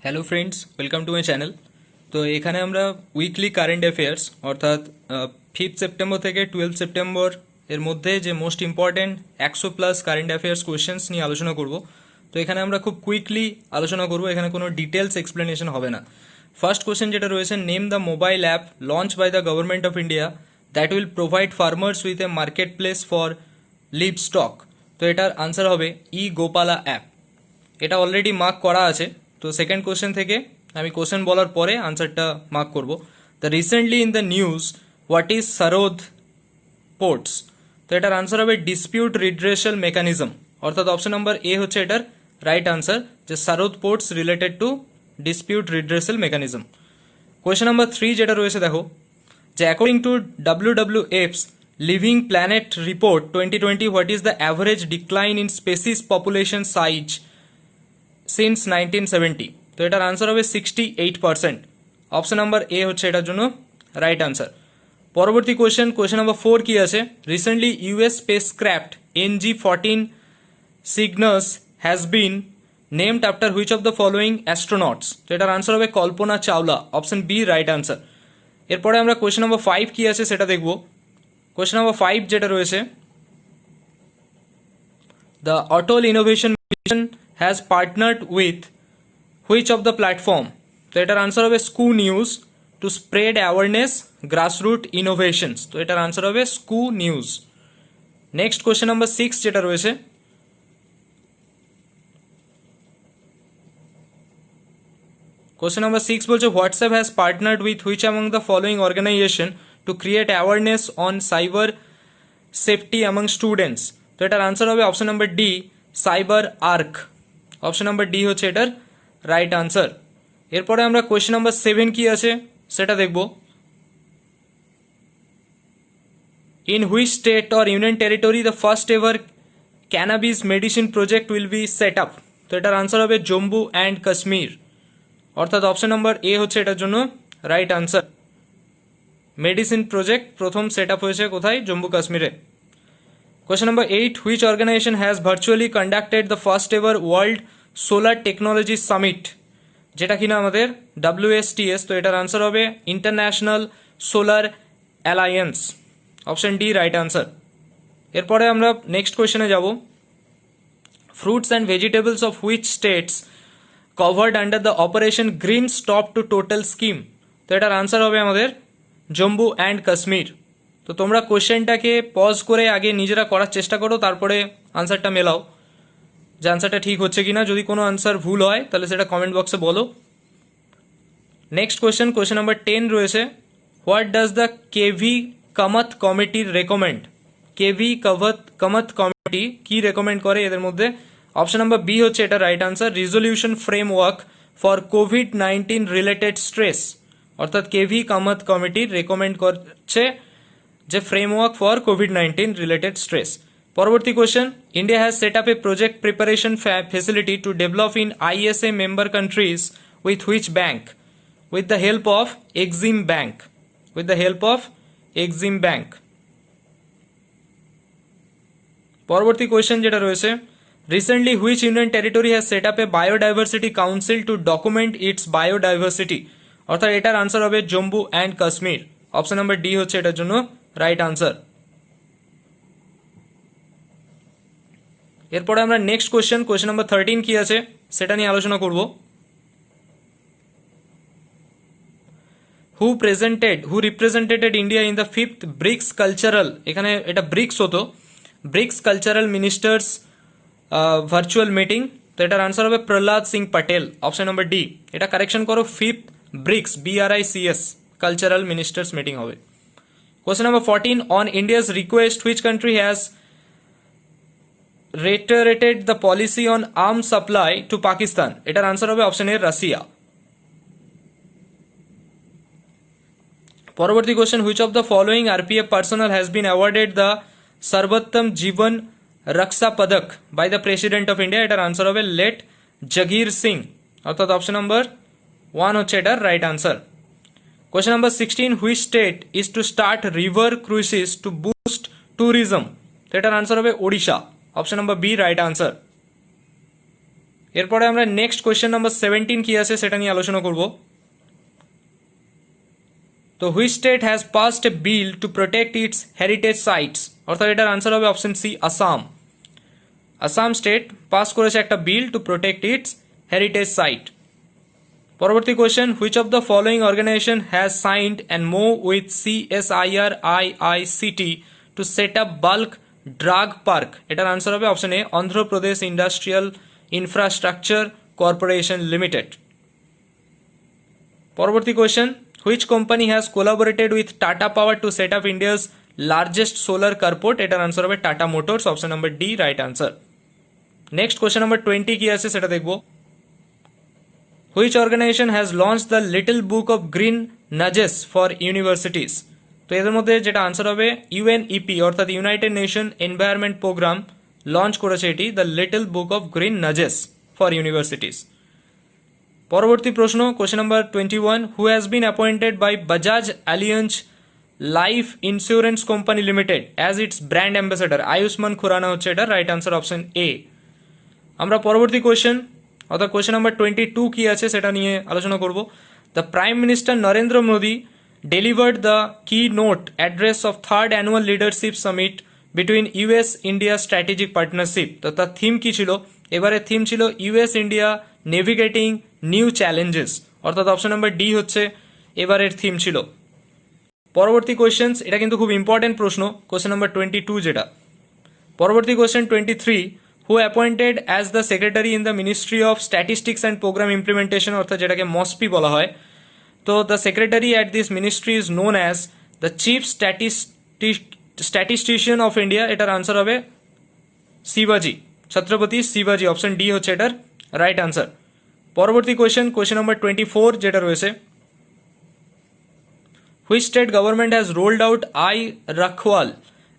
Hello friends, welcome to my channel. তো এখানে আমরা উইকলি কারেন্ট অ্যাফেয়ার্স অর্থাৎ 5 সেপ্টেম্বর থেকে 12 সেপ্টেম্বর এর মধ্যে যে most important 100+ current affairs questions নিয়ে আলোচনা করব। তো এখানে আমরা খুব কুইকলি আলোচনা করব, এখানে কোনো ডিটেলস এক্সপ্লেনেশন হবে না। ফার্স্ট কোয়েশ্চেন যেটা রয়েছে, name the mobile app launch by the government of India that will provide farmers with a market place for livestock. তো এটার আনসার হবে ই গোপালা অ্যাপ। এটা অলরেডি মার্ক করা আছে। তো সেকেন্ড কোশ্চেন থেকে আমি কোশ্চেন বলার পরে আনসারটা মার্ক করব। The recently in the news what is SAROD ports. তো এটার আনসার হবে ডিসপিউট রিড্রেশাল মেকানিজম, অর্থাৎ অপশন নাম্বার এ হচ্ছে এটার রাইট আনসার, যে SAROD ports related to dispute redressal mechanism. Question number 3 যেটা রয়েছে দেখো, যে according to WWF's living planet report 2020 what is the average decline in species population size since 1970। তো এটার আনসার হবে 68%। অপশন নাম্বার এ হচ্ছে এটার জন্য রাইট আনসার। পরবর্তী কোয়েশ্চেন নাম্বার 4 কি আছে, recently US space craft NG-14 Cygnus has been named after which of the following astronauts. তো এটার আনসার হবে Kalpana Chawla, option B right answer. এরপরে আমরা কোয়েশ্চেন নাম্বার 5 কি আছে সেটা দেখব। কোয়েশ্চেন নাম্বার 5 যেটা রয়েছে, the Atal innovation mission has partnered with which of the platform? তো এটার আনসার হবে স্কু news to spread awareness grassroot innovations. তো এটার আনসার হবে স্কু নিউজ। নেক্সট কোয়েশ্চেন নাম্বার 6 যেটা রয়েছে, কোয়েশ্চেন নাম্বার 6 বলছে WhatsApp has partnered with which among the following organisation to create awareness on cyber safety among students. তো এটার আনসার হবে option number D, CyberArk. Option number D হচ্ছে এটার right answer. এরপরে আমরা কোয়েশ্চেন নাম্বার 7 কি আছে সেটা দেখব। In which state or union territory the first ever cannabis medicine project will be set up. তো এটার আনসার হবে জম্মু অ্যান্ড কাশ্মীর, অর্থাৎ অপশন নাম্বার এ হচ্ছে এটার জন্য রাইট আনসার। মেডিসিন প্রজেক্ট প্রথম সেট আপ হয়েছে কোথায়? জম্মু কাশ্মীরে। Question number 8, which organization has virtually conducted the first ever World Solar Technology Summit, যেটা কিনা আমাদের WSTS। তো এটার আনসার হবে International Solar Alliance, option D right answer. এরপরে আমরা নেক্সট কোয়েশ্চেনে যাব। Fruits and vegetables of which states covered under the operation green stop to total scheme. তো এটার আনসার হবে আমাদের জম্মু অ্যান্ড কাশ্মীর। তো তোমরা কোয়েশ্চেনটাকে পজ করে আগে নিজেরা করার চেষ্টা করো, তারপরে আনসারটা মেলাও যে আনসারটা ঠিক হচ্ছে কিনা। যদি কোনো আনসার ভুল হয় তাহলে সেটা কমেন্ট বক্সে বলো। নেক্সট কোয়েশ্চেন নাম্বার 10 রয়েছে, what does the KV Kamath committee recommend. KV Kamath committee কি রেকমেন্ড করে এদের মধ্যে? অপশন নাম্বার বি হচ্ছে এটা right answer, resolution framework for COVID-19 related stress. অর্থাৎ কেভি কামাত কমিটি রেকমেন্ড করছে যে framework for COVID-19 related stress. পরবর্তী question, India has set up a project preparation facility to develop in ISA member countries with which bank? With the help of EXIM bank. With the help of EXIM bank. পরবর্তী question যেটা রয়েছে, recently which union territory has set up a biodiversity council to document its biodiversity. অর্থাৎ এটার answer হবে Jammu and Kashmir, option number D হচ্ছে এটার জন্য right answer. এরপরে আমরা নেক্সট কোয়েশ্চেন নাম্বার 13 কি আছে সেটা নিয়ে আলোচনা করব। হু represented India in the 5th bricks cultural, এখানে এটা ব্রিক্স হতো, bricks cultural ministers virtual meeting. তো এটার আনসার হবে Prahlad Singh Patel, option number D. এটা কারেকশন করো, 5th bricks BRICS cultural ministers meeting হবে। Question number 14, on India's request which country has reiterated the policy on arms supply to Pakistan? এটার answer হবে option A Russia. পরবর্তী question, which of the following RPF personnel has been awarded the Sarvottam Jeevan Raksha Padak by the president of India? এটার answer হবে late Jagir Singh, অর্থাৎ option number 1 হচ্ছে এটার right answer. Question number 16, which state is to start river cruises to boost tourism? তো এটার answer হবে Odisha, option number B right answer. এরপরে আমরা নেক্সট কোয়েশ্চেন নাম্বার 17 কি আছে সেটা নিয়ে আলোচনা করব। তো which state has passed A bill to protect it's heritage sites, অর্থাৎ এটার আনসার হবে option C Assam. Assam state pass করেছে একটা বিল to protect it's heritage site. পরবর্তী question, which of the following organisation has signed and MOU with CSIR IICT two set up bulk drug park, এটার answer হবে option এ Andhra Pradesh industrial infrastructure corporation limited. পরবর্তী question, which company has collaborated with tata power to set up India's largest solar carport, এটার answer হবে Tata Motors, option number D right answer. Next question number 20 কি আছে সেটা দেখব। Which organisation has launch the little book of green nudges for universities, তো এদের মধ্যে যেটা আনসার হবে UNEP অর্থাৎ United Nation environment programme launch করেছে এটি the little book of green nudges for universities. পরবর্তী প্রশ্ন, question number 21, who has been appointed by Bajaj Allianz life insurance company limited as its brand ambassador, Ayushmann Khurrana হচ্ছে এটা right answer option A. আমরা পরবর্তী question অর্থাৎ question number 22 কি আছে সেটা নিয়ে আলোচনা করব। The prime minister Narendra Modi delivered the keynote address of third annual leadership summit between US India strategic partnership, তো তার থিম কি ছিল? এবারে থিম ছিল US India navigating new challenges, অর্থাৎ অপশন নাম্বার ডি হচ্ছে এবারের থিম ছিল। পরবর্তী কোয়েশ্চেন্স, এটা কিন্তু খুব ইম্পর্টেন্ট প্রশ্ন, কোয়েশ্চেন নাম্বার 22 যেটা। পরবর্তী question 23, who appointed as the secretary in the ministry of statistics and programme implementation, অর্থাৎ যেটাকে মসপি বলা হয়। তো the secretary at this ministry is known as the chief statistician of India, এটার answer হবে শিবাজি, ছত্রপতি শিবাজি, অপশন ডি হচ্ছে এটার রাইট আনসার। পরবর্তী কোয়েশ্চেন, কোয়েশ্চেন নাম্বার 24 যেটা রয়েছে, which state government has ruled out I রাখওয়াল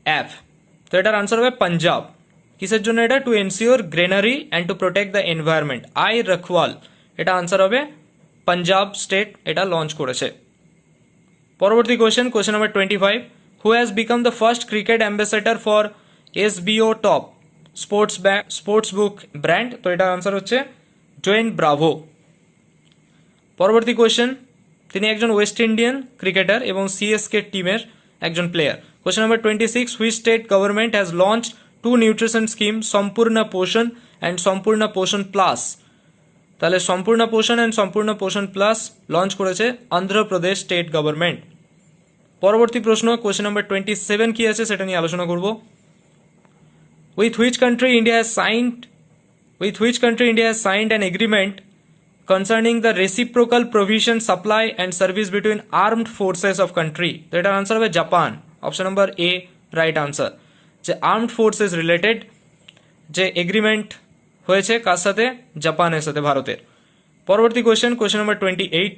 app, তো এটার আনসার হবে পাঞ্জাব। কিসের জন্য এটা? To ensure granary and to protect the environment, i Raakhwal, এটা আনসার হবে পাঞ্জাব স্টেট এটা লঞ্চ করেছে। পরবর্তী question, question number 25, who has become the first cricket ambassador for SBO top sports book brand, তো এটার আনসার হচ্ছে জোয়েন ব্রাভো। পরবর্তী কোয়েশ্চেন, তিনি একজন ওয়েস্ট ইন্ডিয়ান ক্রিকেটার এবং CSK টিমের একজন player. Question number 26, which state government has launch 2 nutrition scheme Sampurna পোষণ অ্যান্ড সম্পূর্ণা পোষণ প্লাস, তাহলে সম্পূর্ণা পোষণ অ্যান্ড সম্পূর্ণা পোষণ প্লাস লঞ্চ করেছে অন্ধ্রপ্রদেশ স্টেট গভর্নমেন্ট। পরবর্তী প্রশ্ন, কোয়েশ্চেন নাম্বার 27 কি আছে সেটা নিয়ে আলোচনা করব। With which country India has signed an agreement concerning the reciprocal provision supply and service between armed forces of country, তো এটার আনসার হবে Japan, option number A right answer. যে আর্মড ফোর্সেস রিলেটেড যে এগ্রিমেন্ট হয়েছে কার সাথে? জাপানের সাথে, ভারতের। পরবর্তী question, question number 28,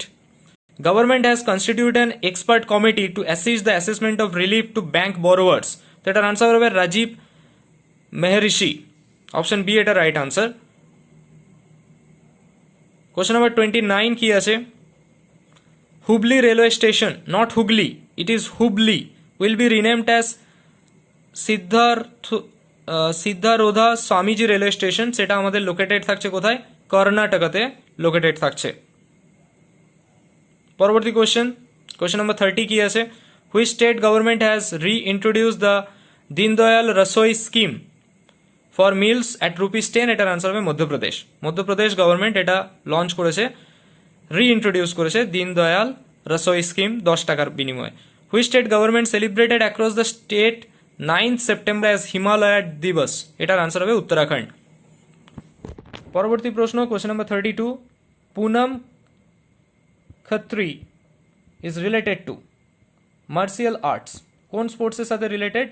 government has constitute an expert committee to assist the assessment of relief to bank borrowers, তো এটার আনসার হবে রাজীব মেহরিষি, অপশন বি এটা রাইট আনসার। কোয়েশ্চেন নাম্বার 29 কি আছে? Hubli railway station, not Hugli, it is Hubli, will be renamed as সিদ্ধারোধা Swamiji railway station, সেটা আমাদের located থাকছে কোথায়? কর্ণাটকাতে লোকেটেড থাকছে। পরবর্তী কোয়েশ্চেন, কোয়েশ্চেন নাম্বার 30 কি আছে? Which state government has reintroduce the Deendayal Rasoi scheme for meals at ₹10, এটার আনসার হবে মধ্যপ্রদেশ গভর্নমেন্ট এটা লঞ্চ করেছে, রিইন্ট্রোডিউস করেছে দীনদয়াল রসোই স্কিম 10 টাকার বিনিময়ে। Which state government celebrated across the state 9th September as Himalaya Diwas, এটার আনসার হবে উত্তরাখণ্ড। পরবর্তী প্রশ্ন, question number 32, Poonam Khatri is related to martial arts, কোন স্পোর্টসের সাথে রিলেটেড?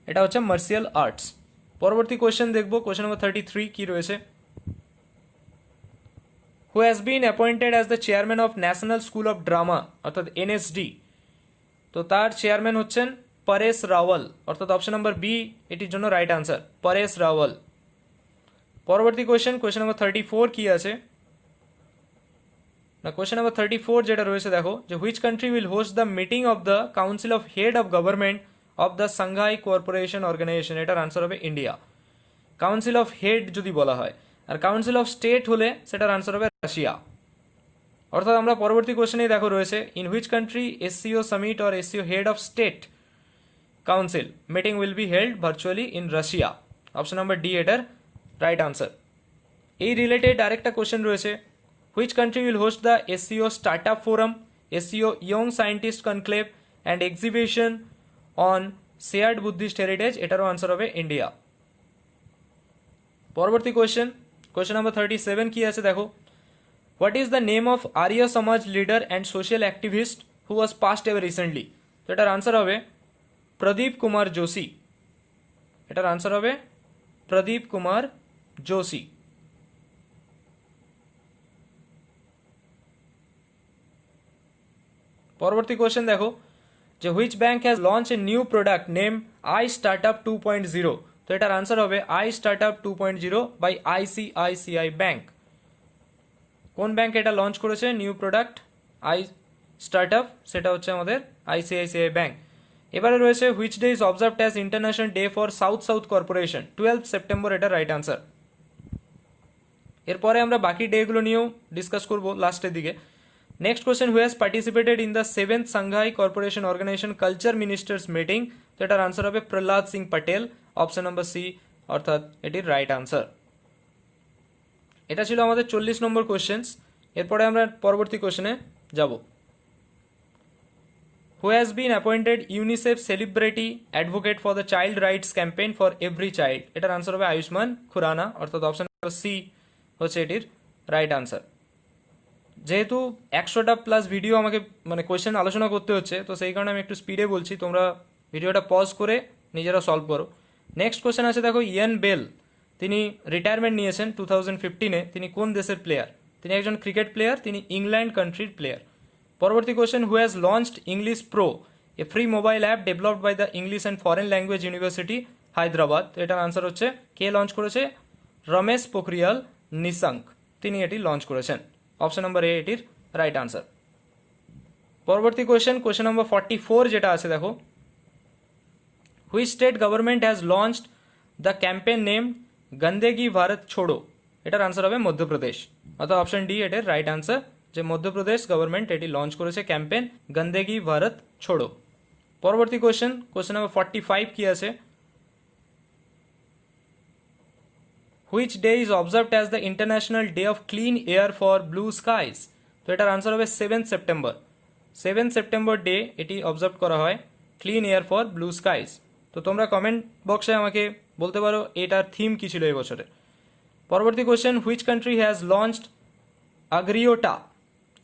এটা হচ্ছে মার্শিয়াল আর্টস। পরবর্তী কোয়েশ্চেন দেখব, কোয়েশ্চেন নাম্বার 33 কি রয়েছে? Who has been appointed as the chairman of national school of drama, অর্থাৎ NSD, তো তার চেয়ারম্যান হচ্ছেন পরেশ রাওয়াল, অর্থাৎ অপশন নাম্বার বি এটির জন্য রাইট আনসার, পরেশ রাওয়াল। পরবর্তী কোয়েশ্চেন, কোয়েশ্চেন নাম্বার 34 কি আছে না? কোয়েশ্চেন নাম্বার 34 যেটা রয়েছে দেখো, যে which country will host the meeting of the council of head of government of the Shanghai cooperation organisation, এটার আনসার হবে ইন্ডিয়া। কাউন্সিল অফ হেড যদি বলা হয়, আর কাউন্সিল অফ স্টেট হলে সেটার আনসার হবে রাশিয়া। অর্থাৎ আমরা পরবর্তী কোশ্চেনেই দেখো রয়েছে in which country SCO summit or SCO head of state council meeting will be held virtually in Russia. Option number D এটার রাইট আনসার। এই রিলেটেড আরেকটা কোশ্চেন রয়েছে which country will host the SCO startup forum, SCO young scientist conclave and exhibition on shared Buddhist heritage, এটারও answer হবে India. পরবর্তী question number 37 কি আছে দেখো, what is the name of Arya Samaj leader and social activist who was past ever recently? তো এটার answer হবে প্রদীপ কুমার যোশী। এটার আনসার হবে প্রদীপ কুমার যোশী। পরবর্তী কোয়েশ্চেন দেখো যে which bank has launch a new product name I startup 2.0? তো এটার আনসার হবে I startup 2.0 by ICICI bank. কোন ব্যাংক এটা লঞ্চ করেছে নিউ প্রোডাক্ট আই স্টার্টআপ? সেটা হচ্ছে আমাদের আইসিআইসিআই ব্যাংক। এবারে রয়েছে which day is observed as international day for south south corporation? 12 September, এটা রাইট আনসার। এরপরে আমরা বাকি ডেগুলো নিয়েও ডিসকাস করবো লাস্টের দিকে। Next question, who has participated in the 7th Shanghai corporation organisation culture ministers meeting? তো এটার আনসার হবে Prahlad Singh Patel, option number C, অর্থাৎ এটির রাইট আনসার। এটা ছিল আমাদের 40 নম্বর কোয়েশ্চেন্স। এরপরে আমরা পরবর্তী কোয়েশ্চেনে যাব। হু has been appointed UNICEF celebrity advocate for the child rights campaign for every child? এটার আনসার হবে আয়ুষ্মান খুরানা, অর্থাৎ অপশন নাম্বার সি হচ্ছে এটির রাইট আনসার। যেহেতু 100টা প্লাস ভিডিও আমাকে কোয়েশ্চেন আলোচনা করতে হচ্ছে, তো সেই কারণে আমি একটু স্পিডে বলছি, তোমরা ভিডিওটা পজ করে নিজেরা সলভ করো। নেক্সট কোয়েশ্চেন আছে দেখো, ইয়ান বেল তিনি রিটায়ারমেন্ট নিয়েছেন 2015-এ। তিনি কোন দেশের প্লেয়ার? তিনি একজন ক্রিকেট প্লেয়ার, তিনি ইংল্যান্ড কান্ট্রির প্লেয়ার। পরবর্তী question, who has launched English pro, a free mobile app developed by the English and foreign language university Hyderabad? তো এটার আনসার হচ্ছে কে লঞ্চ করেছে? রমেশ পোখরিয়াল নিশাঙ্ক, তিনি এটি লঞ্চ করেছেন। অপশন নাম্বার এ এটির রাইট আনসার। পরবর্তী কোয়েশ্চেন নাম্বার 44 যেটা আছে দেখো, which state government has launched the campaign name গন্দেগি Bharat ছোড়ো? এটার আনসার হবে মধ্যপ্রদেশ, অর্থাৎ অপশন ডি এটার রাইট আনসার, যে মধ্যপ্রদেশ গভর্নমেন্ট এটি লঞ্চ করেছে ক্যাম্পেন গন্দেগি ভারত ছোড়ো। পরবর্তী কোয়েশ্চেন নাম্বার 45 কি আছে, which day is observed as the international day of clean air for blue skies? তো এটার আনসার হবে 7 সেপ্টেম্বর। 7 সেপ্টেম্বর ডে এটি অবজার্ভ করা হয় clean air for blue skies. তো তোমরা কমেন্ট বক্সে আমাকে বলতে পারো এটার থিম কী ছিল এই বছরে। পরবর্তী question, which country has launched Agriota,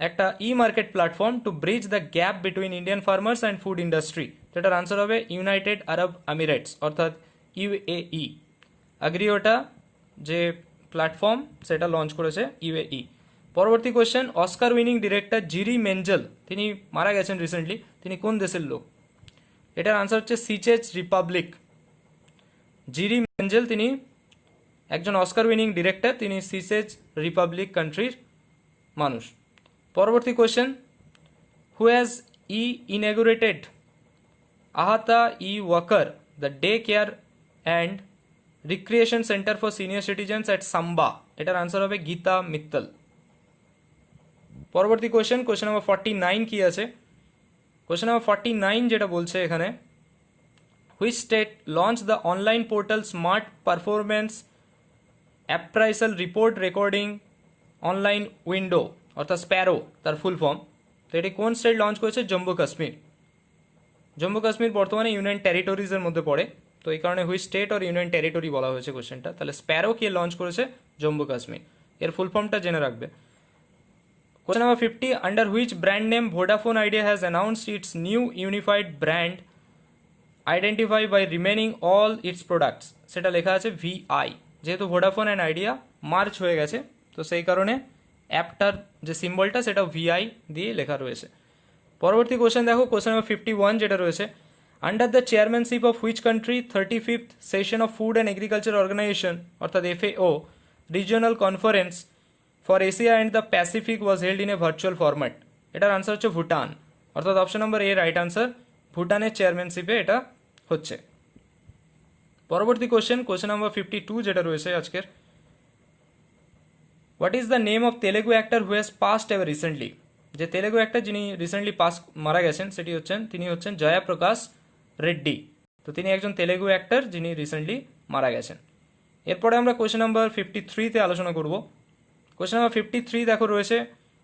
একটা e market platform to bridge the gap between Indian farmers and food industry? তো এটার আনসার হবে ইউনাইটেড আরব আমিরেটস, অর্থাৎ ইউএই। আগ্রিওটা যে প্ল্যাটফর্ম সেটা লঞ্চ করেছে ইউএই। পরবর্তী question, Oscar winning director Jiri Menzel তিনি মারা গেছেন রিসেন্টলি, তিনি কোন দেশের লোক? এটার আনসার হচ্ছে সিচেজ রিপাবলিক। জিরি মেনজেল তিনি একজন অস্কার উইনিং ডিরেক্টর, তিনি সিচেজ রিপাবলিক কান্ট্রির মানুষ। পরবর্তী question, who has inaugurated Ahata Waqar the day care and recreation centre for senior citizens at Samba? এটার আনসার হবে গীতা মিত্তল। পরবর্তী কোয়েশ্চেন নাম্বার 49 কি আছে, নাম্বার 49 যেটা বলছে এখানে, which state launch the online portal smart performance appraisal report recording online window, অর্থাৎ SPARROW তার ফুল ফর্ম? তো এটি কোন স্টেট লঞ্চ করেছে? জম্মু কাশ্মীর। জম্মু কাশ্মীর বর্তমানে ইউনিয়ন টেরিটরিজের মধ্যে পড়ে, তো এই কারণে হুইচ স্টেট আর ইউনিয়ন টেরিটরি বলা হয়েছে কোশ্চেনটা। তাহলে স্প্যারো কে লঞ্চ করেছে? জম্মু কাশ্মীর। এর ফুল ফর্মটা জেনে রাখবে। Question number 50, under which brand name Vodafone Idea has announced its new unified brand identify by remaining all its products? সেটা লেখা আছে ভিআই। যেহেতু ভোডাফোন অ্যান্ড আইডিয়া মার্চ হয়ে গেছে, তো সেই কারণে অ্যাপটার যে সিম্বলটা সেটা ভিআই দিয়ে লেখা রয়েছে। পরবর্তী কোয়েশ্চেন দেখো, কোয়েশ্চেন নাম্বার 51 যেটা রয়েছে, under the chairmanship of which country 35th session of food and agriculture organisation, অর্থাৎ FAO, regional conference for Asia and the Pacific was held in a virtual format? এটার answer হচ্ছে ভুটান, অর্থাৎ option number A right answer, ভুটানের চেয়ারম্যানশিপে এটা হচ্ছে। পরবর্তী question number 52 যেটা রয়েছে আজকের, what is the name of Telugu actor who has past ever recently? যে তেলেগু অ্যাক্টর যিনি রিসেন্টলি মারা গেছেন তিনি হচ্ছেন জয়া প্রকাশ রেড্ডি। তো তিনি একজন তেলেগু অ্যাক্টর যিনি রিসেন্টলি মারা গেছেন। এরপরে আমরা কোয়েশ্চেন নাম্বার 53-তে আলোচনা করব। কোয়েশ্চেন নাম্বার 53 দেখো রয়েছে,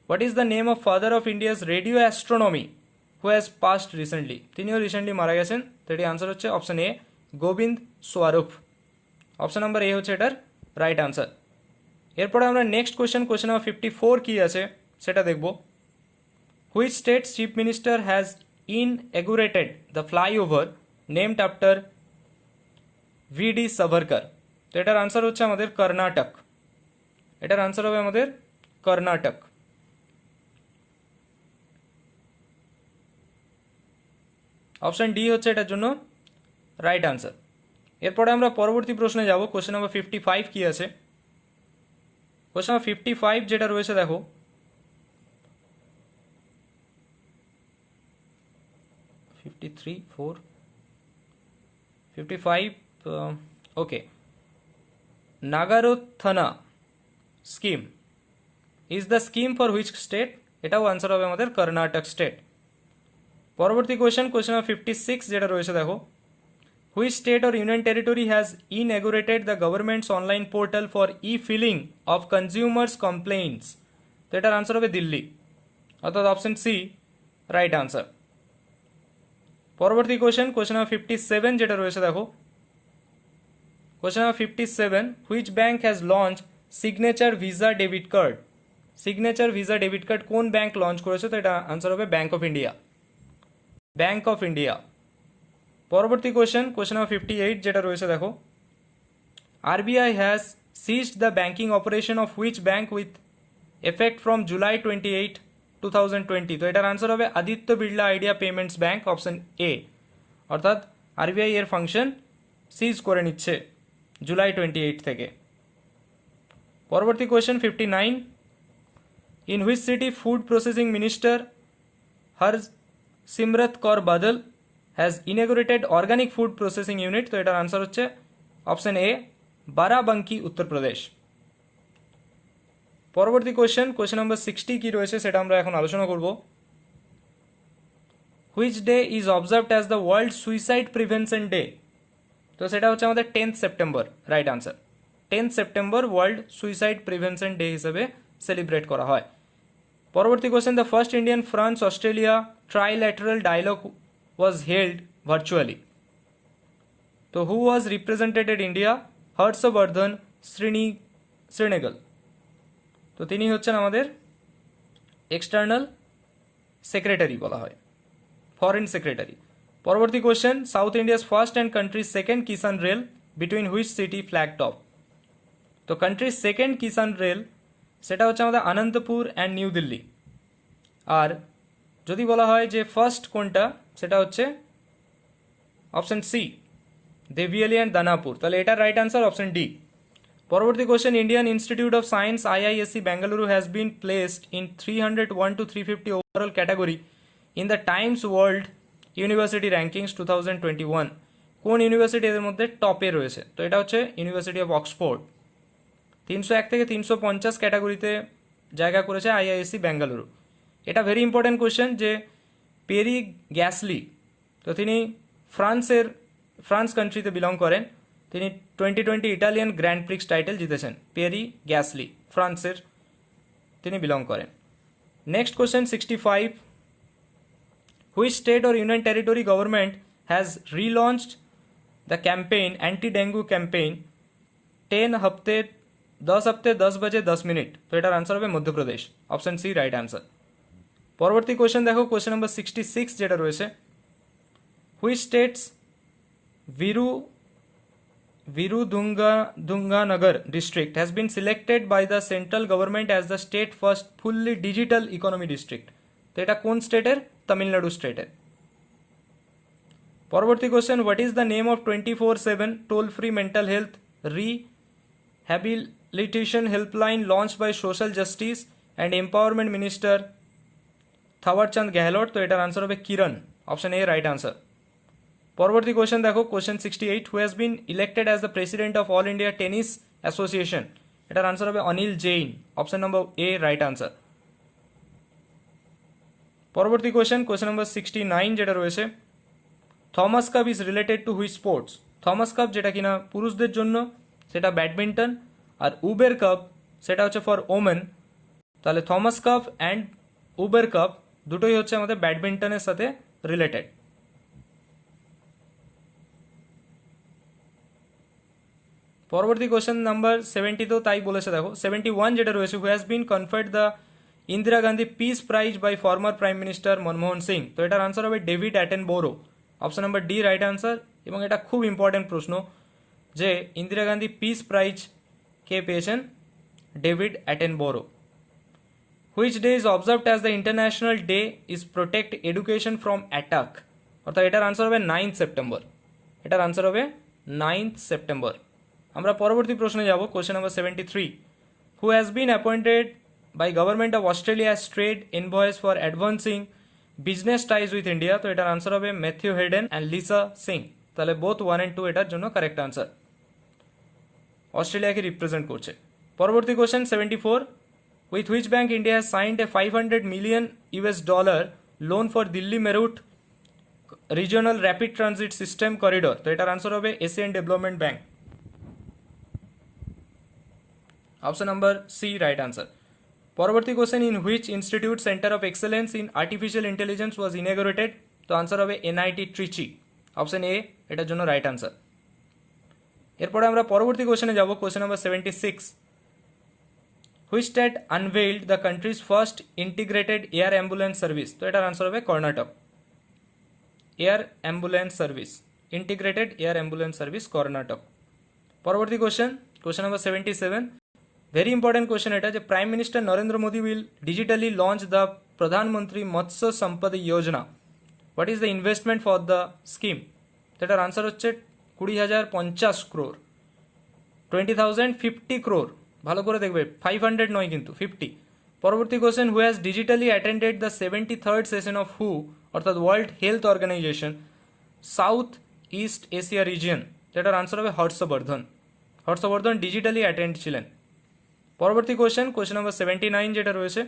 what is the name of father of India's radio astronomy who has passed recently? তিনিও রিসেন্টলি মারা গেছেন। তো এটি আনসার হচ্ছে option A, Govind Swarup. Option number A হচ্ছে এটার রাইট আনসার। এরপরে আমরা নেক্সট কোয়েশ্চেন নাম্বার 54 কি আছে সেটা দেখব। Which state chief minister has inaugurated the flyover named after VD Savarkar? তো এটার আনসার হচ্ছে আমাদের কর্ণাটক। এটার আনসার হবে আমাদের কর্ণাটক। অপশন ডি হচ্ছে এটার জন্য রাইট আনসার। এরপরে আমরা পরবর্তী প্রশ্নে যাব। কোশ্চেন নাম্বার 55 কি আছে? কোশ্চেন নাম্বার 55 যেটা রয়েছে দেখো, okay, Nagarothana scheme is the scheme for which state? এটাও আনসার হবে আমাদের কর্ণাটক স্টেট। পরবর্তী কোয়েশ্চেন নাম্বার 56 যেটা রয়েছে দেখো, which state or union territory has inaugurated the government's online portal for e filing of consumers complaints? তো এটার আনসার হবে দিল্লি, অর্থাৎ অপশন সি রাইট আনসার। পরবর্তী কোয়েশ্চেন নাম্বার 57 যেটা রয়েছে দেখো, question number 57, which bank has launch signature Visa debit card? Signature Visa debit card কোন bank launch করেছে? তো এটা আনসার হবে bank of India, bank of India. পরবর্তী কোয়েশ্চেন নাম্বার 58 যেটা রয়েছে দেখো, RBI has ceased the banking operation of which bank with effect from July 28, 2020? তো এটার আনসার হবে Aditya Birla idea payments bank, option A. অর্থাৎ আরবিআই এর ফাংশন সিজ করে নিচ্ছে জুলাই 28 থেকে। পরবর্তী question 59, in which city food processing minister Harsimrat Kaur Badal has inaugurated organic food processing unit? তো এটার আনসার হচ্ছে অপশন এ, বারাবাঙ্কি, উত্তরপ্রদেশ। পরবর্তী কোয়েশ্চেন নাম্বার 60 কি রয়েছে সেটা আমরা এখন আলোচনা করব। Which day is observed as the world suicide prevention day? তো সেটা হচ্ছে আমাদের 10th September, right answer. 10th September world suicide prevention day হিসেবে সেলিব্রেট করা হয়। পরবর্তী question, the first Indian France Australia trilateral dialogue was held virtually? তো who was রিপ্রেজেন্টেটেড India? Harshvardhan শ্রীনেগল। তো তিনি হচ্ছেন আমাদের এক্সটার্নাল সেক্রেটারি বলা হয়, ফরেন সেক্রেটারি। পরবর্তী question, south India's first and countries second Kisan rail between which city flagged of? তো countries second কিষান rail সেটা হচ্ছে আমাদের আনন্দপুর অ্যান্ড নিউ দিল্লি। আর যদি বলা হয় যে ফার্স্ট কোনটা, সেটা হচ্ছে অপশন সি, দেভিয়ালি অ্যান্ড দানাপুর। তাহলে এটার রাইট আনসার অপশন ডি। পরবর্তী question, Indian institute of science IISc Bengaluru has been placed in 301 to 350 overall category in the Times world university rankings 2021। কোন ইউনিভার্সিটি এদের মধ্যে টপে রয়েছে? তো এটা হচ্ছে ইউনিভার্সিটি অফ অক্সফোর্ড। 301 থেকে 350 ক্যাটাগরিতে জায়গা করেছে IISc বেঙ্গালুরু। এটা ভেরি ইম্পর্টেন্ট কোয়েশ্চেন যে পেরি গ্যাসলি, তো তিনি ফ্রান্স কান্ট্রিতে বিলং করেন। তিনি 2020 ইটালিয়ান গ্র্যান্ড প্রিক্স টাইটেল জিতেছেন। পেরি গ্যাসলি ফ্রান্সের তিনি বিলং করেন। Next question 65, which state or union territory government has রিলঞ্চড the campaign anti dengue campaign 10 হপ্তে 10 बजे 10 मिनट? তো এটার আনসার হবে Madhya Pradesh, option C right answer. পরবর্তী কোয়েশ্চেন দেখো, কোয়েশ্চেন নাম্বার 66 যেটা রয়েছে, which states Virudhunagar district has been selected by the central government as the state first fully digital economy district? তো এটা কোন স্টেটের? তামিলনাড়ু স্টেটের। পরবর্তী question, what is the name of 24/7 toll free mental health rehabilitation helpline launch by social justice and empowerment minister Thawarchand Gehlot? তো এটার answer হবে কিরণ, option A right answer. পরবর্তী কোয়েশ্চেন দেখো, question 68, who has been elected as the president of all India tennis association এটার answer হবে Anil Jain, option number এ right answer. পরবর্তী question number 69 যেটা রয়েছে, Thomas cup is related two which sports. Thomas cup যেটা কিনা পুরুষদের জন্য সেটা ব্যাডমিন্টন, আর উবের কাপ সেটা হচ্ছে ফর ওমেন। তাহলে Thomas cup and Uber cup দুটোই হচ্ছে আমাদের ব্যাডমিন্টনের সাথে রিলেটেড। পরবর্তী কোয়েশ্চেন নাম্বার 70 তো তাই বলেছে, দেখো 71 যেটা রয়েছে, who has been conferred the Indira Gandhi peace prize by former prime minister Manmohan Singh. তো এটার আনসার হবে David Attenborough, option number D right answer. এবং এটা খুব ইম্পর্টেন্ট প্রশ্ন যে ইন্দিরা গান্ধী পিস প্রাইজ কে পেয়েছেন, David Attenborough. Which day is observed as the international day is protect education from attack. অর্থাৎ এটার আনসার হবে 9 সেপ্টেম্বর। এটার আনসার হবে 9 সেপ্টেম্বর। আমরা পরবর্তী প্রশ্নে যাব, question number 73, who has been appointed by government of Australia as trade envoys for advancing business ties with India. তো এটার আনসার হবে Matthew Hayden and Lisa Singh. তাহলে বোথ 1 and 2 এটার জন্য কারেক্ট আনসার, অস্ট্রেলিয়াকে রিপ্রেজেন্ট করছে। পরবর্তী question 74, with which bank India has signed a $500 million loan for Delhi Meerut regional rapid transit system corridor. তো এটার আনসার হবে Asian development bank, option number C right answer. পরবর্তী question, in which institute centre of excellence in artificial intelligence was inaugurated. তো answer হবে NIT Trichy, option A এটার জন্য right answer. এরপরে আমরা পরবর্তী কোশ্চেনে যাব, question number 76, which state unveiled the country's first integrated air ambulance service. তো এটার আনসার হবে Karnataka, air ambulance service, integrated air ambulance service Karnataka. পরবর্তী question number 77, very important question এটা, যে prime minister Narendra Modi will digitally launch the Pradhan Mantri Matsya Sampada Yojana, what is the investment for the scheme. তো এটার answer হচ্ছে 20,050 crore, 20,050 crore, ভালো করে দেখবে 500 নয় কিন্তু 50। পরবর্তী question, who has digitally attended the 73rd session of হু, অর্থাৎ world health organisation south east Asia region. যেটার আনসার হবে হর্ষবর্ধন, হর্ষবর্ধন ডিজিটালি অ্যাটেন্ড ছিলেন। পরবর্তী কোশ্চেন নাম্বার 79 যেটা রয়েছে,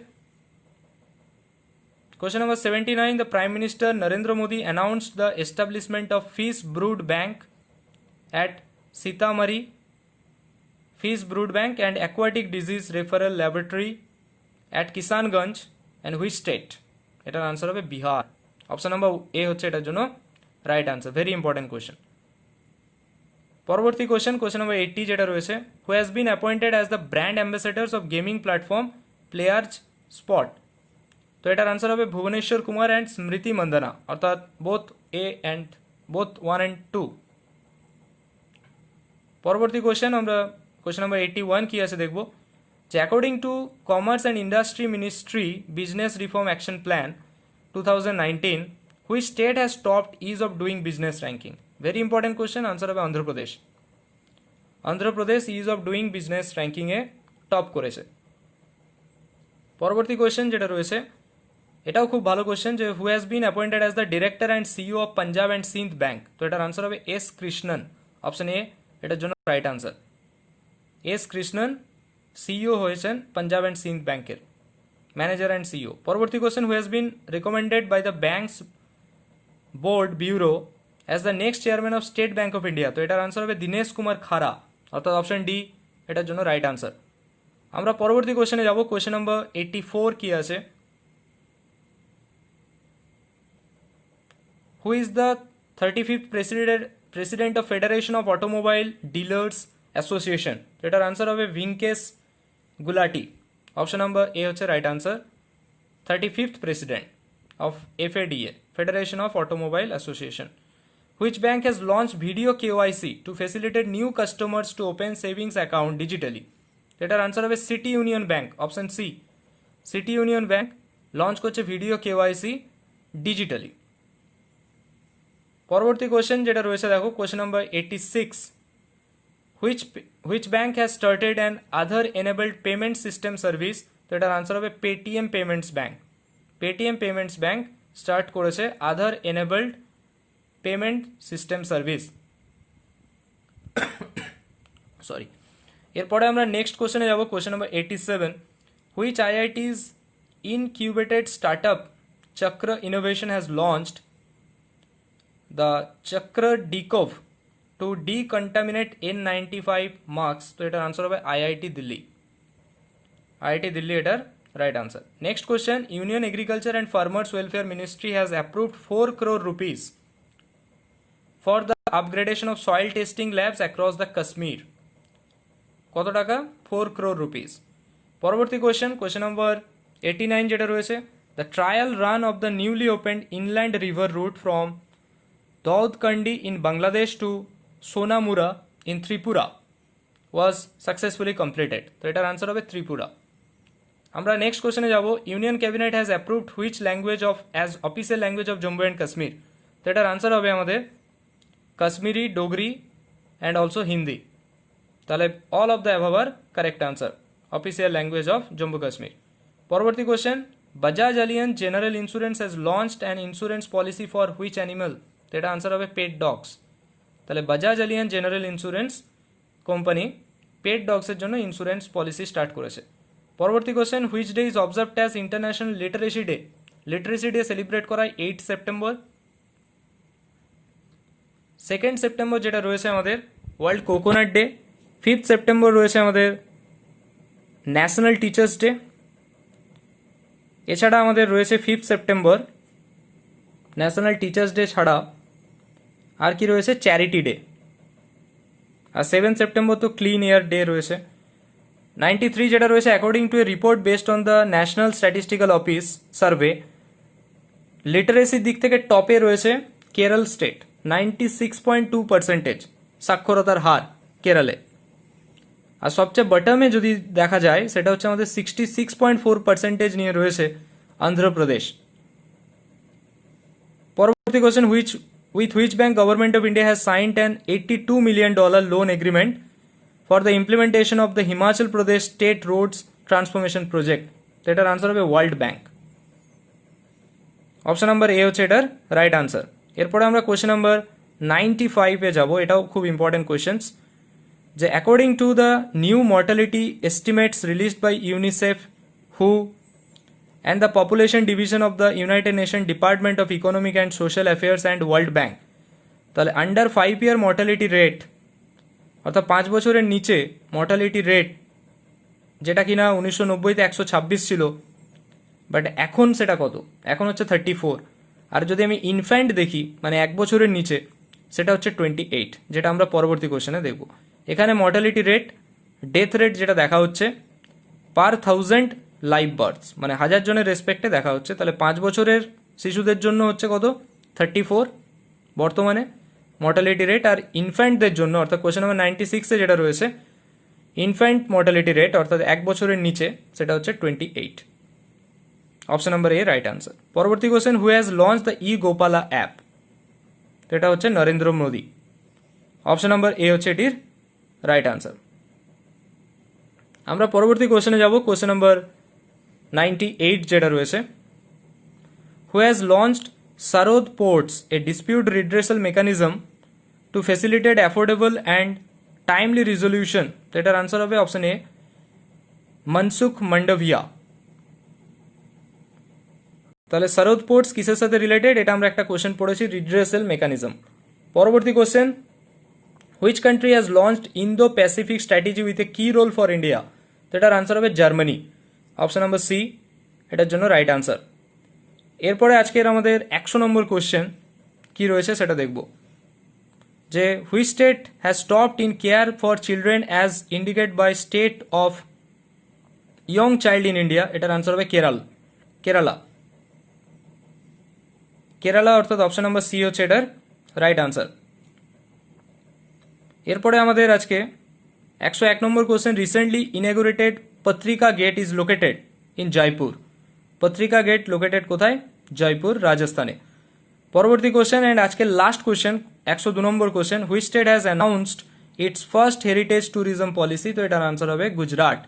question number 79, the prime minister Narendra Modi announced the establishment of fish brood bank at Sitamarhi, fish brood bank and aquatic disease referral laboratory at Kishanganj and which state. এটার answer হবে Bihar, option number A হচ্ছে এটার জন্য right answer, very important question. পরবর্তী question number 80 যেটা রয়েছে, who has been appointed as the brand ambassadors of gaming platform players spot. তো এটার আনসার হবে ভুবনেশ্বর কুমার অ্যান্ড স্মৃতি মন্দনা, অর্থাৎ বোথ 1 and 2। পরবর্তী আমরা কোশ্চেন নাম্বার 81 কি আছে দেখব, যে according to commerce and industry ministry business reform action plan 2019, which state has topped ease of doing business ranking. Very important question, answer হবে Andhra Pradesh, Andhra Pradesh ease of doing business র্যাঙ্কিংয়ে top করেছে। পরবর্তী কোয়েশ্চেন যেটা রয়েছে, এটাও খুব ভালো কোয়েশ্চেন, যে হু has been appointed as the director and CEO of Punjab and Sindh bank. তো এটার আনসার হবে এস কৃষ্ণন, অপশন এ এটার জন্য right answer. S Krishnan CEO হয়েছেন পাঞ্জাব অ্যান্ড সিন্ধ ব্যাঙ্কের, ম্যানেজার অ্যান্ড সিইও। পরবর্তী question, who has been recommended by the banks board bureau as the next chairman of state bank of India. তো এটার answer হবে দীনেশ কুমার খারা, অর্থাৎ অপশন ডি এটার জন্য রাইট আনসার। আমরা পরবর্তী কোয়েশ্চেনে যাব, কোয়েশ্চেন নাম্বার 84 কি আছে, who is the 35th president of federation of automobile dealers association. তো এটার আনসার হবে ভিঙ্কেশ গুলাটি, অপশন নাম্বার এ হচ্ছে right answer, 35th president of FADA, Federation of Automobile Association. Which bank has launched video KYC to facilitate new customers to open savings account digitally? এটার answer হবে city union bank, option C, city union bank launch করছে video KYC digitally. পরবর্তী question যেটা রয়েছে দেখো, question number 86, which bank has started an Aadhaar enabled payment system service? তো এটার answer হবে Paytm payments bank, Paytm payments bank start করেছে Aadhaar enabled payment system service, sorry. এরপরে আমরা নেক্সট কোশ্চেনে যাব, question number 87, which IITs incubated startup Chakr innovation has launched the Chakr DeCoV two ডিকন্টামিনেট N95 marks? তো এটার আনসার হবে আইআইটি দিল্লি। আইআইটি দিল্লি এটার right answer. Next question, union agriculture and farmers welfare ministry has approved 4 crore rupees for the upgradation of soil testing labs across the Kashmir. কত টাকা? 4 crore rupees। পরবর্তী question, question number 89 যেটা রয়েছে, the trial run of the newly opened inland river route from Daudkandi in Bangladesh to Sonamura in Tripura was successfully completed. তো এটার answer হবে ত্রিপুরা। আমরা next কোশ্চেনে যাব, union cabinet has approved which language of as official language of Jammu and Kashmir? তো এটার answer হবে আমাদের কাশ্মীরি, ডোগরি অ্যান্ড অলসো হিন্দি। তাহলে all of the above are correct answer, official language of Jammu Kashmir. পরবর্তী question, Bajaj Allianz general insurance has launched an insurance policy for which animal? তো এটা answer হবে pet dogs. তাহলে Bajaj Allianz general insurance company pet ডগসের জন্য insurance policy start করেছে। পরবর্তী question, which day is observed as international literacy day? Literacy day celebrate করা 8 September. 2 September যেটা রয়েছে আমাদের ওয়ার্ল্ড কোকোনাট ডে। 5 সেপ্টেম্বর রয়েছে আমাদের ন্যাশনাল টিচার্স ডে। এছাড়া আমাদের রয়েছে 5 সেপ্টেম্বর ন্যাশনাল টিচার্স ডে ছাড়া আর কি রয়েছে? Charity day. আর 7 সেপ্টেম্বর তো ক্লিন এয়ার ডে রয়েছে। 93 যেটা রয়েছে, according to a report based on the national statistical office survey, লিটারেসির দিক থেকে টপে রয়েছে কেরল স্টেট, 96.2% সাক্ষরতার হার কেরলে। আর সবচেয়ে বটমে যদি দেখা যায় সেটা হচ্ছে আমাদের 66.4% নিয়ে রয়েছে অন্ধ্রপ্রদেশ। পরবর্তী question, with which bank government of India has signed an $82 million loan agreement for the implementation of the Himachal Pradesh State Roads Transformation Project? তো এটার আনসার হবে world bank. Option number A হচ্ছে এটার রাইট আনসার। এরপরে আমরা question number 95-এ যাব, এটাও খুব ইম্পর্টেন্ট কোয়েশ্চেন্স, যে according to the new mortality estimates released by UNICEF, হু and the population division of the United Nations Department of Economic and Social Affairs and World Bank, তাহলে under 5 year mortality rate, অর্থাৎ 5 বছরের নিচে mortality rate, যেটা কিনা 1990-তে 126 ছিল, but এখন সেটা কত? এখন হচ্ছে 34। আর যদি আমি ইনফ্যান্ট দেখি, মানে 1 বছরের নিচে, সেটা হচ্ছে 28, যেটা আমরা পরবর্তী কোশ্চেনে দেখব। এখানে মর্টালিটি রেট, ডেথ রেট যেটা দেখা হচ্ছে পার 1000 লাইভ বার্থস, মানে 1000 জনের রেসপেক্টে দেখা হচ্ছে। তাহলে 5 বছরের শিশুদের জন্য হচ্ছে কত? 34 বর্তমানে মর্টালিটি রেট। আর ইনফ্যান্টদের জন্য, অর্থাৎ কোশ্চেন নাম্বার 96-এ যেটা রয়েছে, ইনফ্যান্ট মর্টালিটি রেট অর্থাৎ 1 বছরের নিচে, সেটা হচ্ছে 28। Option number A right answer. পরবর্তী question, who has launch the E Gopala app? তো এটা হচ্ছে Narendra Modi. Option number A হচ্ছে এটির রাইট আনসার। আমরা পরবর্তী কোশ্চেনে যাব, কোশ্চেন নাম্বার 98 যেটা রয়েছে, who has launched SAROD ports a dispute redressal mechanism to facilitate affordable and timely resolution? তো এটার আনসার হবে অপশন এ মনসুখ মান্ডভিয়া। তাহলে সারোদ পোর্টস কিসের সাথে রিলেটেড? এটা আমরা একটা কোশ্চেন পড়েছি, রিড্রেসাল মেকানিজম। পরবর্তী question, which country has launched Indo Pacific strategy with a কি রোল ফর ইন্ডিয়া? তো এটার আনসার হবে জার্মানি। অপশন নাম্বার সি এটার জন্য রাইট আনসার। এরপরে আজকের আমাদের 100 নম্বর কোশ্চেন কি রয়েছে সেটা দেখব, যে which state has stopped in care for children as indicate by state of young child in India? এটার আনসার হবে কেরালা। কেরালা অর্থাৎ অপশন নাম্বার সি হচ্ছে এটার রাইট আনসার। এরপরে আমাদের আজকে 101 নম্বর question, recently inaugurated Patrika gate is located in Jaipur? Patrika gate located কোথায়? জয়পুর, রাজস্থানে। পরবর্তী কোশ্চেন অ্যান্ড আজকের last question, 102 number question, which state has announced its first heritage tourism policy? তো এটার আনসার হবে গুজরাট।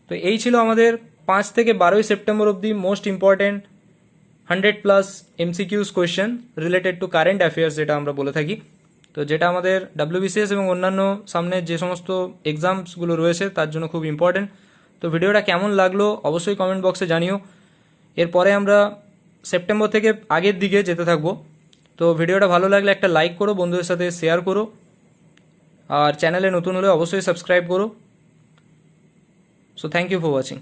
তো এই ছিল আমাদের 5 থেকে 12 সেপ্টেম্বর অবধি most important 100+ MCQs question related to current affairs, যেটা আমরা বলে থাকি। তো যেটা আমাদের ডাব্লিউবিসিএস এবং অন্যান্য সামনে যে সমস্ত এক্সামসগুলো রয়েছে তার জন্য খুব ইম্পর্টেন্ট। তো ভিডিওটা কেমন লাগলো অবশ্যই কমেন্ট বক্সে জানিও। এরপরে আমরা সেপ্টেম্বর থেকে আগের দিকে যেতে থাকবো। তো ভিডিওটা ভালো লাগলে একটা লাইক করো, বন্ধুদের সাথে শেয়ার করো, আর চ্যানেলে নতুন হলে অবশ্যই সাবস্ক্রাইব করো। So thank you for watching.